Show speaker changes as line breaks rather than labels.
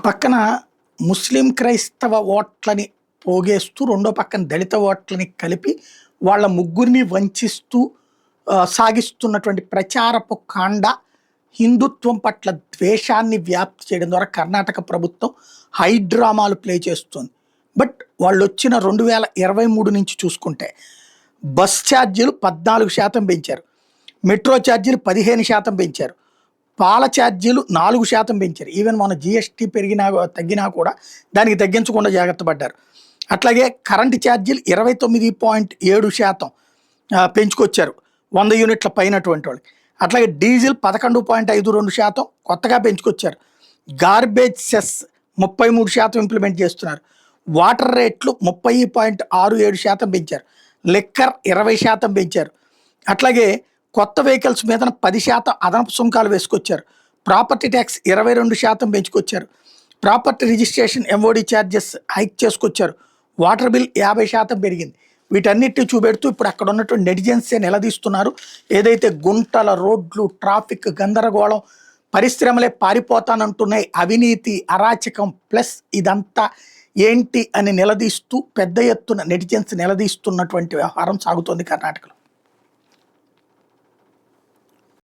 పక్కన ముస్లిం క్రైస్తవ ఓట్లని పోగేస్తూ, రెండో పక్కన దళిత ఓట్లని కలిపి వాళ్ళ ముగ్గురిని వంచిస్తూ సాగిస్తున్నటువంటి ప్రచారపు కాండ హిందుత్వం పట్ల ద్వేషాన్ని వ్యాప్తి చేయడం ద్వారా కర్ణాటక ప్రభుత్వం హైడ్రామాలు ప్లే చేస్తుంది. బట్ వాళ్ళు వచ్చిన 2023 నుంచి చూసుకుంటే బస్ ఛార్జీలు 14% పెంచారు, మెట్రో ఛార్జీలు 15% పెంచారు, పాల ఛార్జీలు 4% పెంచారు. ఈవెన్ మన జిఎస్టీ తగ్గినా కూడా దానికి తగ్గించకుండా జాగ్రత్త పడ్డారు. అట్లాగే కరెంటు ఛార్జీలు 29.7% పెంచుకొచ్చారు 100 యూనిట్ల పైనటువంటి వాళ్ళకి. అట్లాగే డీజిల్ 11.52% కొత్తగా పెంచుకొచ్చారు. గార్బేజ్ సెస్ 33% ఇంప్లిమెంట్ చేస్తున్నారు. వాటర్ రేట్లు 30.67% పెంచారు. లిక్కర్ 20% పెంచారు. అట్లాగే కొత్త వెహికల్స్ మీద 10% అదనపు సుంకాలు వేసుకొచ్చారు. ప్రాపర్టీ ట్యాక్స్ 22% పెంచుకొచ్చారు. Property registration MOD charges hike చేసుకొచ్చారు. వాటర్ బిల్ 50% పెరిగింది. వీటన్నిటిని చూపెడుతూ ఇప్పుడు అక్కడ ఉన్నటువంటి నెటిజన్సే నిలదీస్తున్నారు. ఏదైతే గుంటల రోడ్లు, ట్రాఫిక్ గందరగోళం, పరిశ్రమలే పారిపోతానంటున్నాయి, అవినీతి, అరాచకం ప్లస్ ఇదంతా ఏంటి అని నిలదీస్తూ పెద్ద ఎత్తున నెటిజన్స్ నిలదీస్తున్నటువంటి వ్యవహారం సాగుతోంది కర్ణాటకలో.